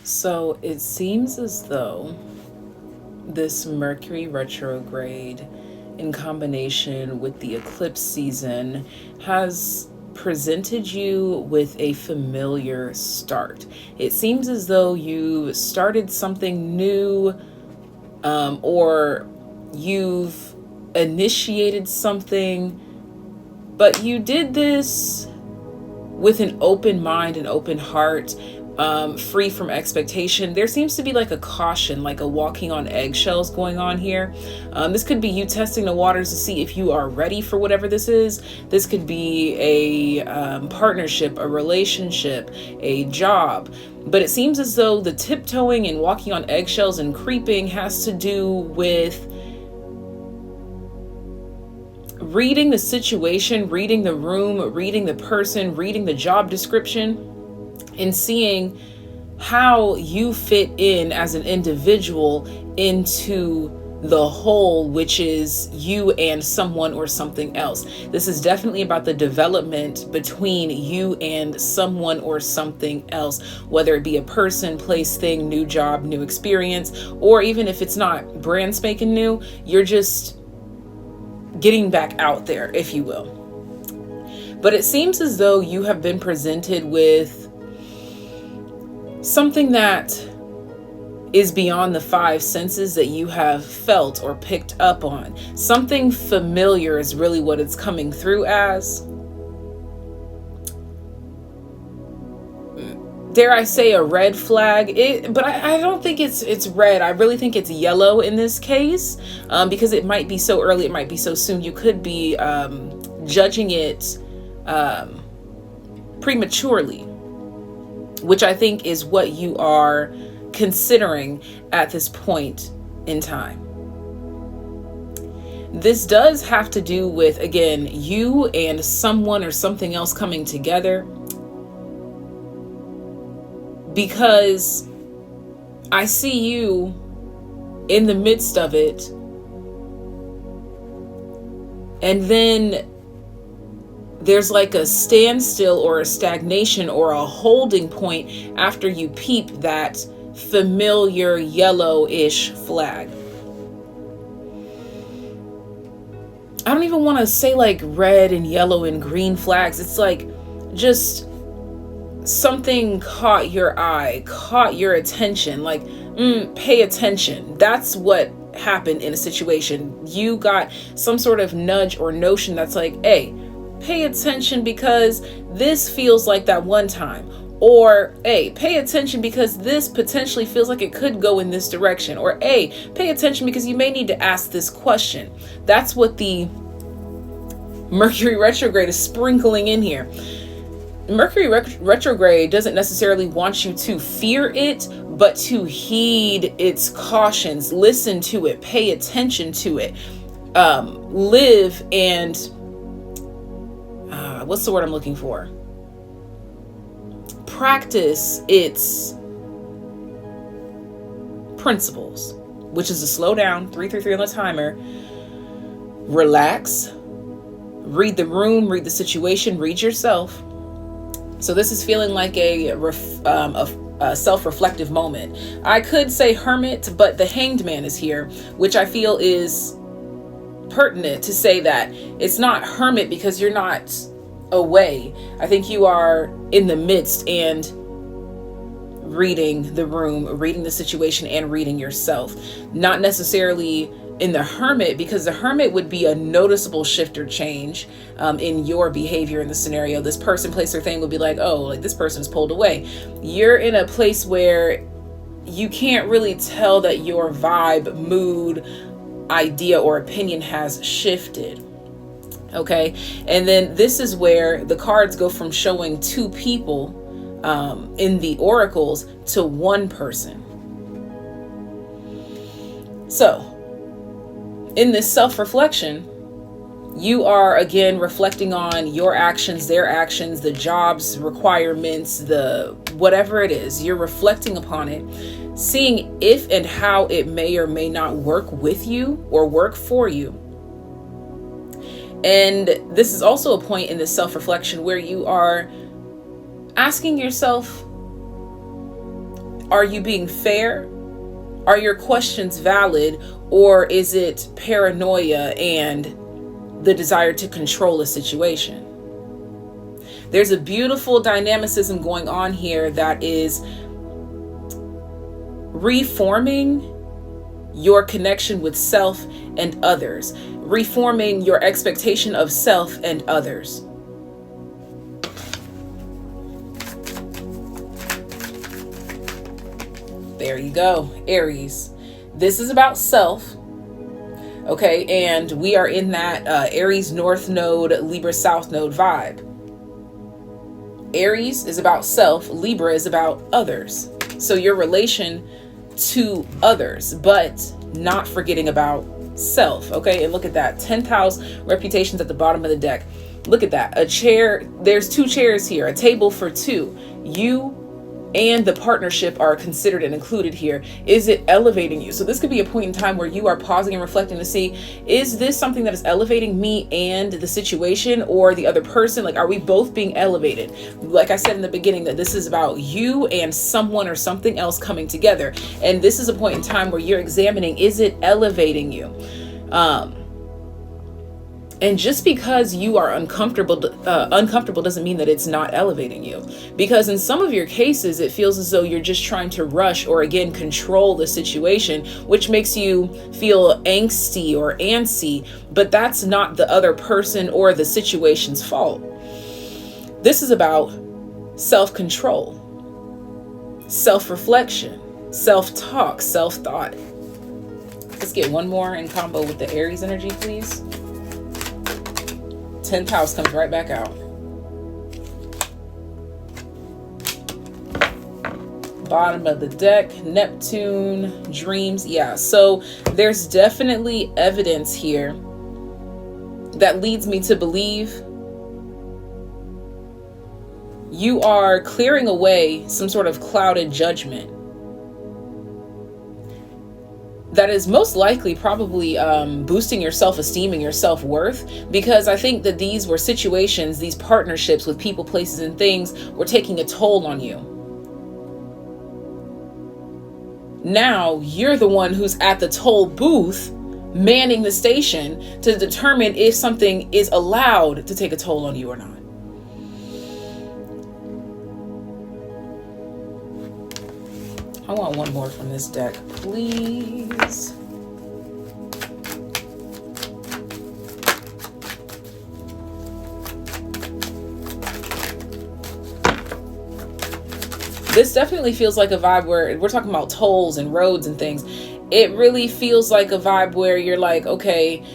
So it seems as though this Mercury retrograde, in combination with the eclipse season, has presented you with a familiar start. It seems as though you started something new, or you've initiated something, but you did this with an open mind and open heart, free from expectation. There seems to be like a caution, like a walking on eggshells going on here. This could be you testing the waters to see if you are ready for whatever this is. This could be a partnership, a relationship, a job. But it seems as though the tiptoeing and walking on eggshells and creeping has to do with reading the situation, reading the room, reading the person, reading the job description, and seeing how you fit in as an individual into the whole, which is you and someone or something else. This is definitely about the development between you and someone or something else, whether it be a person, place, thing, new job, new experience, or even if it's not brand spanking new, you're just getting back out there, if you will. But it seems as though you have been presented with something that is beyond the five senses that you have felt or picked up on. Something familiar is really what it's coming through as. Dare I say a red flag? But I don't think it's red. I really think it's yellow in this case, because it might be so early, it might be so soon. You could be judging it prematurely, which I think is what you are considering at this point in time. This does have to do with, again, you and someone or something else coming together, because I see you in the midst of it, and then there's like a standstill or a stagnation or a holding point after you peep that familiar yellowish flag. I don't even want to say like red and yellow and green flags. It's like just something caught your eye, caught your attention, like pay attention. That's what happened in a situation. You got some sort of nudge or notion that's like, hey, pay attention because this feels like that one time. Or, hey, pay attention because this potentially feels like it could go in this direction. Or, hey, pay attention because you may need to ask this question. That's what the Mercury retrograde is sprinkling in here. Mercury retrograde doesn't necessarily want you to fear it, but to heed its cautions, listen to it, pay attention to it, live and what's the word I'm looking for? Practice its principles, which is to slow down, 333 on the timer, relax, read the room, read the situation, read yourself. So this is feeling like a self-reflective moment. I could say hermit, but the hanged man is here, which I feel is pertinent to say that it's not hermit because you're not away. I think you are in the midst and reading the room, reading the situation, and reading yourself. Not necessarily in the hermit, because the hermit would be a noticeable shift or change in your behavior in the scenario. This person, place, or thing would be like, oh, like this person's pulled away. You're in a place where you can't really tell that your vibe, mood, idea, or opinion has shifted. Okay. And then this is where the cards go from showing two people in the oracles to one person. So in this self-reflection, you are again reflecting on your actions, their actions, the job's requirements, the whatever it is. You're reflecting upon it, seeing if and how it may or may not work with you or work for you. And this is also a point in this self-reflection where you are asking yourself, Are you being fair? Are your questions valid? Or is it paranoia and the desire to control a situation? There's a beautiful dynamicism going on here that is reforming your connection with self and others, reforming your expectation of self and others. There you go, Aries. This is about self. Okay, and we are in that Aries North Node, Libra South Node vibe. Aries is about self, Libra is about others. So your relation to others, but not forgetting about self. Okay, and look at that. 10th house reputations at the bottom of the deck. Look at that. A chair. There's 2 chairs here, a table for 2. You and the partnership are considered and included here. Is it elevating you? So this could be a point in time where you are pausing and reflecting to see, is this something that is elevating me and the situation, or the other person? Like, are we both being elevated? Like I said in the beginning, that this is about you and someone or something else coming together. And this is a point in time where you're examining, is it elevating you? And just because you are uncomfortable doesn't mean that it's not elevating you. Because in some of your cases, it feels as though you're just trying to rush or, again, control the situation, which makes you feel angsty or antsy. But that's not the other person or the situation's fault. This is about self-control, self-reflection, self-talk, self-thought. Let's get one more in combo with the Aries energy, please. 10th house comes right back out. Bottom of the deck, Neptune, dreams. Yeah, so there's definitely evidence here that leads me to believe you are clearing away some sort of clouded judgment that is most likely probably boosting your self-esteem and your self-worth, because I think that these were situations, these partnerships with people, places, and things were taking a toll on you. Now you're the one who's at the toll booth, manning the station to determine if something is allowed to take a toll on you or not. I want one more from this deck, please. This definitely feels like a vibe where we're talking about tolls and roads and things. It really feels like a vibe where you're like, okay,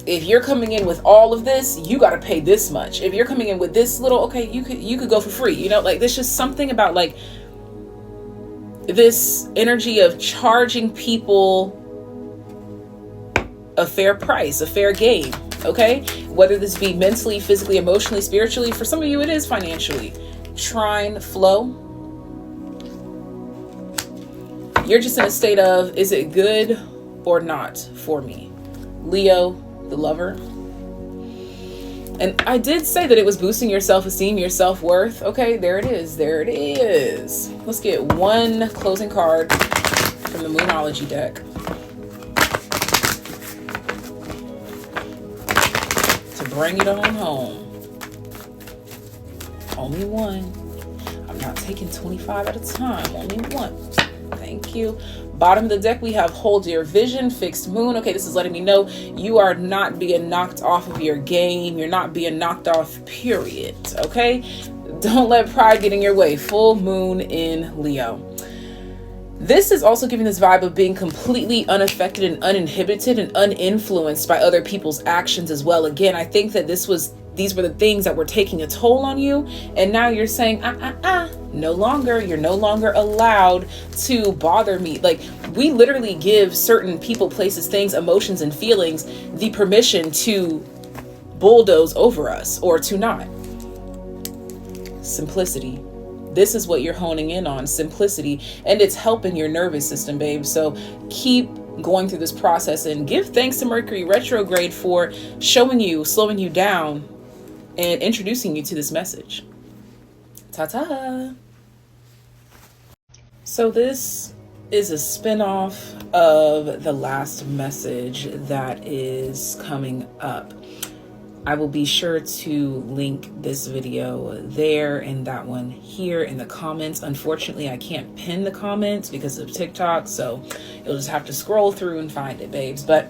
if you're coming in with all of this, you got to pay this much. If you're coming in with this little, okay, you could go for free. You know, like there's just something about like this energy of charging people a fair price, a fair game. Okay, whether this be mentally, physically, emotionally, spiritually. For some of you, it is financially. Trine flow. You're just in a state of, is it good or not for me? Leo, the lover. And I did say that it was boosting your self-esteem, your self-worth. Okay, there it is. There it is. Let's get one closing card from the Moonology deck. To bring it on home. Only one. I'm not taking 25 at a time. Only one. Thank you. Bottom of the deck, we have hold your vision, fixed moon. Okay, this is letting me know you are not being knocked off of your game. You're not being knocked off, period. Okay? Don't let pride get in your way. Full moon in Leo. This is also giving this vibe of being completely unaffected and uninhibited and uninfluenced by other people's actions as well. Again, I think that these were the things that were taking a toll on you. And now you're saying, no longer. You're no longer allowed to bother me. Like, we literally give certain people, places, things, emotions, and feelings the permission to bulldoze over us or to not. Simplicity. This is what you're honing in on, simplicity, and it's helping your nervous system, babe. So keep going through this process and give thanks to Mercury retrograde for showing you, slowing you down, and introducing you to this message. Ta-ta. So this is a spin-off of the last message that is coming up. I will be sure to link this video there and that one here in the comments. Unfortunately, I can't pin the comments because of TikTok, so you'll just have to scroll through and find it, babes. But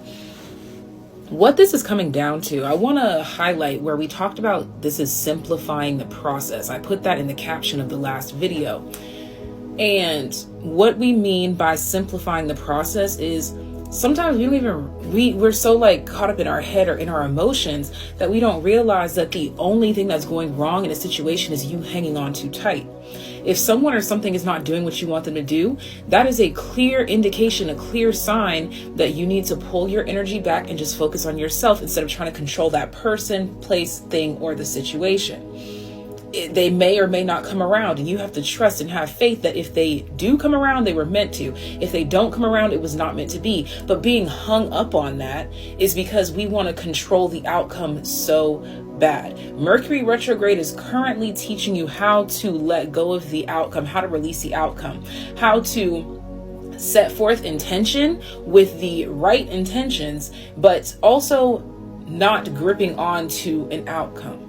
what this is coming down to, I want to highlight where we talked about this is simplifying the process. I put that in the caption of the last video. And what we mean by simplifying the process is sometimes we don't even, we're so like caught up in our head or in our emotions that we don't realize that the only thing that's going wrong in a situation is you hanging on too tight. If someone or something is not doing what you want them to do, that is a clear indication, a clear sign that you need to pull your energy back and just focus on yourself instead of trying to control that person, place, thing, or the situation. They may or may not come around, and you have to trust and have faith that if they do come around, they were meant to. If they don't come around, it was not meant to be. But being hung up on that is because we want to control the outcome so bad. Mercury retrograde is currently teaching you how to let go of the outcome, how to release the outcome, how to set forth intention with the right intentions, but also not gripping on to an outcome.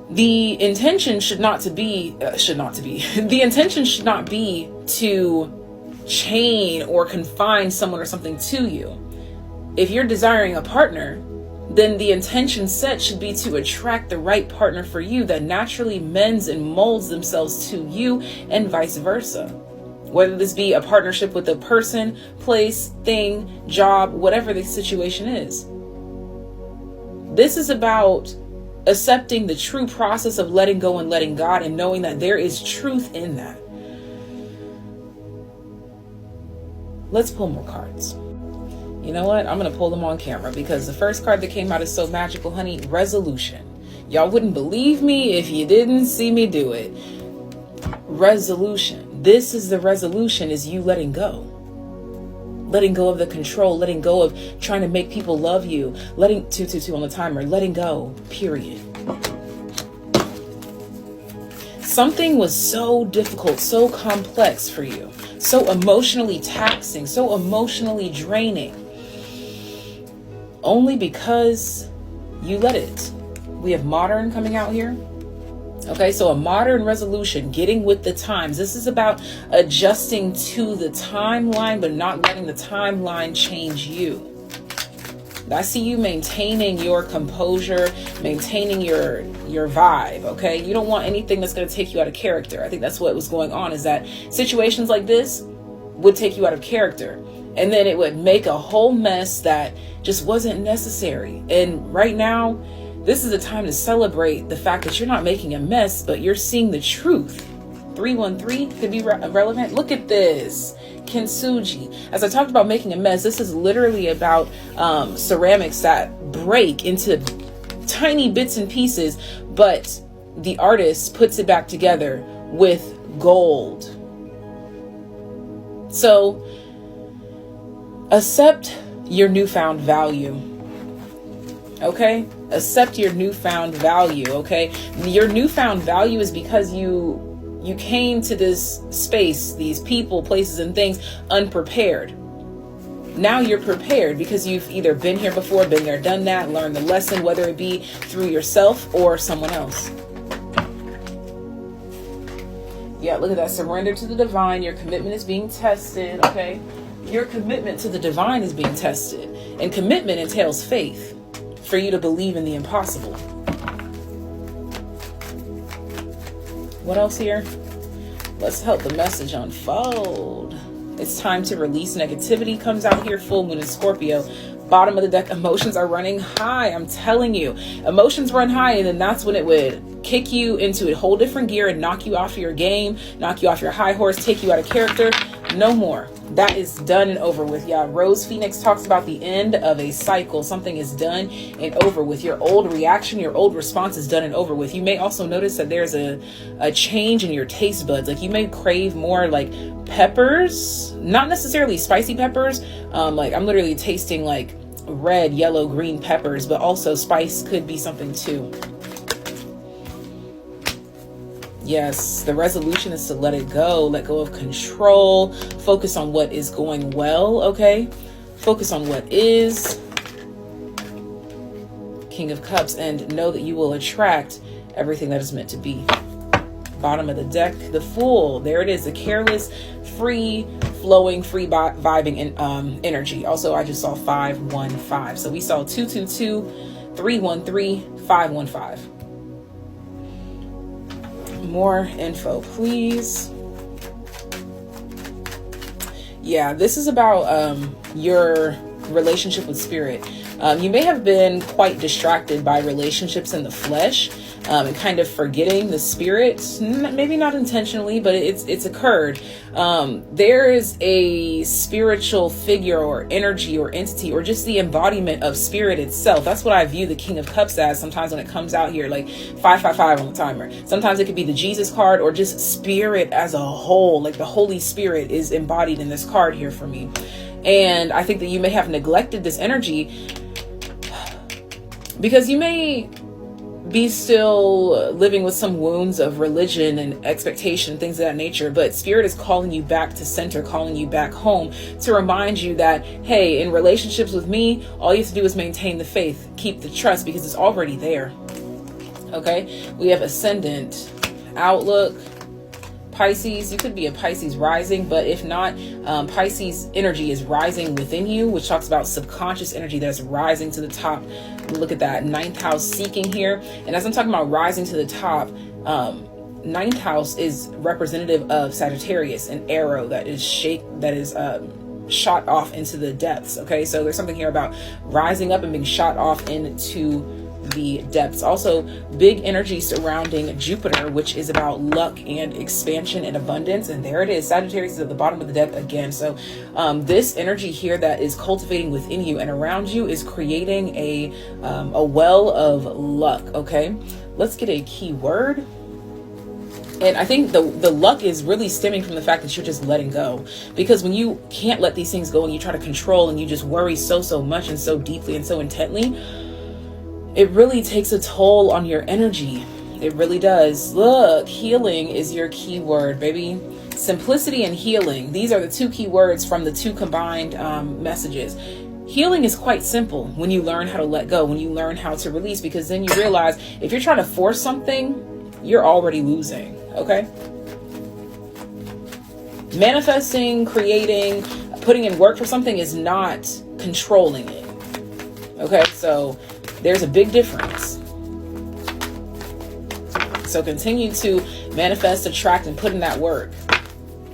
The intention should not be to chain or confine someone or something to you. If you're desiring a partner, then the intention set should be to attract the right partner for you that naturally mends and molds themselves to you and vice versa. Whether this be a partnership with a person, place, thing, job, whatever the situation is. This is about accepting the true process of letting go and letting God and knowing that there is truth in that. Let's pull more cards. You know what? I'm going to pull them on camera because the first card that came out is so magical, honey. Resolution. Y'all wouldn't believe me if you didn't see me do it. Resolution. This is the resolution, is you letting go. Letting go of the control, letting go of trying to make people love you, letting 222 on the timer, letting go, period. Something was so difficult, so complex for you, so emotionally taxing, so emotionally draining, only because you let it. We have modern coming out here. Okay, so a modern resolution, getting with the times. This is about adjusting to the timeline, but not letting the timeline change you. I see you maintaining your composure, maintaining your vibe, okay? You don't want anything that's going to take you out of character. I think that's what was going on, is that situations like this would take you out of character. And then it would make a whole mess that just wasn't necessary. And right now, this is a time to celebrate the fact that you're not making a mess, but you're seeing the truth. 313 could be relevant. Look at this. Kintsugi. As I talked about making a mess, this is literally about ceramics that break into tiny bits and pieces, but the artist puts it back together with gold. So accept your newfound value. Okay? Accept your newfound value, okay? Your newfound value is because you came to this space, these people, places, and things unprepared. Now you're prepared because you've either been here before, been there, done that, learned the lesson, whether it be through yourself or someone else. Yeah, look at that. Surrender to the divine. Your commitment is being tested, okay? Your commitment to the divine is being tested. And commitment entails faith. For you to believe in the impossible. What else here? Let's help the message unfold. It's time to release negativity. Comes out here, full moon in Scorpio. Bottom of the deck, emotions are running high. I'm telling you, emotions run high, and then that's when it would kick you into a whole different gear and knock you off your game, knock you off your high horse, take you out of character. No more. That is done and over with. Yeah, Rose Phoenix talks about the end of a cycle. Something is done and over with. Your old reaction, your old response is done and over with. You may also notice that there's a change in your taste buds. Like you may crave more like peppers, not necessarily spicy peppers. Like I'm literally tasting like red, yellow, green peppers, but also spice could be something too. Yes, the resolution is to let it go, let go of control, focus on what is going well, okay? Focus on what is. King of Cups, and know that you will attract everything that is meant to be. Bottom of the deck, the Fool. There it is, the careless, free flowing, free vibing energy. Also, I just saw 515. So we saw 222, 313, 515. More info, please. Yeah, this is about your relationship with spirit. You may have been quite distracted by relationships in the flesh, and kind of forgetting the spirit. Maybe not intentionally, but it's occurred. There is a spiritual figure or energy or entity or just the embodiment of spirit itself. That's what I view the King of Cups as sometimes when it comes out here, like 555 on the timer. Sometimes it could be the Jesus card or just spirit as a whole, like the Holy Spirit is embodied in this card here for me. And I think that you may have neglected this energy because you may be still living with some wounds of religion and expectation, things of that nature. But spirit is calling you back to center, calling you back home to remind you that, hey, in relationships with me, all you have to do is maintain the faith, keep the trust, because it's already there. Okay, we have ascendant, outlook, Pisces. You could be a Pisces rising, but if not, Pisces energy is rising within you, which talks about subconscious energy that's rising to the top. Look at that, 9th house seeking here. And as I'm talking about rising to the top, 9th house is representative of Sagittarius, an arrow that is shot off into the depths. Okay, so there's something here about rising up and being shot off into the depths. Also, big energy surrounding Jupiter, which is about luck and expansion and abundance. And there it is, Sagittarius is at the bottom of the deck again. So this energy here that is cultivating within you and around you is creating a well of luck. Okay, let's get a key word. And I think the luck is really stemming from the fact that you're just letting go. Because when you can't let these things go and you try to control and you just worry so much and so deeply and so intently, it really takes a toll on your energy. It really does. Look, healing is your key word, baby. Simplicity and healing. These are the two key words from the two combined messages. Healing is quite simple when you learn how to let go, when you learn how to release, because then you realize if you're trying to force something, you're already losing, okay? Manifesting, creating, putting in work for something is not controlling it, okay? So there's a big difference. So continue to manifest, attract, and put in that work,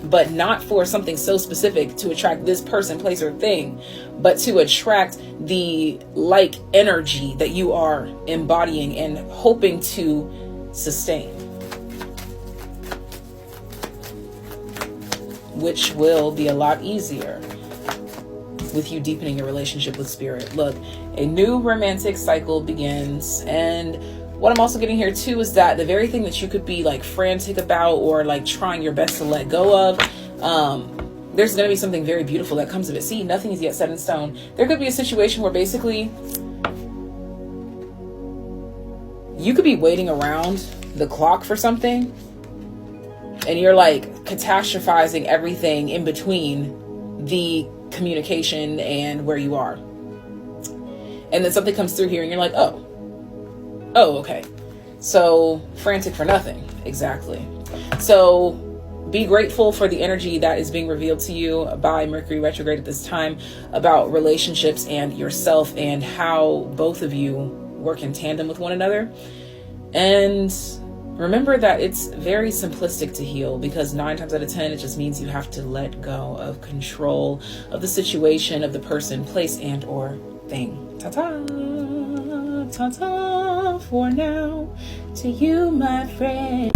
but not for something so specific to attract this person, place, or thing, but to attract the like energy that you are embodying and hoping to sustain, which will be a lot easier with you deepening your relationship with spirit. Look, a new romantic cycle begins. And what I'm also getting here too is that the very thing that you could be like frantic about or like trying your best to let go of, there's going to be something very beautiful that comes of it. See, nothing is yet set in stone. There could be a situation where basically you could be waiting around the clock for something and you're like catastrophizing everything in between the communication and where you are. And then something comes through here and you're like, oh, okay. So frantic for nothing. Exactly. So be grateful for the energy that is being revealed to you by Mercury retrograde at this time about relationships and yourself and how both of you work in tandem with one another. And remember that it's very simplistic to heal, because 9 times out of 10, it just means you have to let go of control of the situation, of the person, place, and or thing. Ta-ta, ta-ta for now to you, my friend.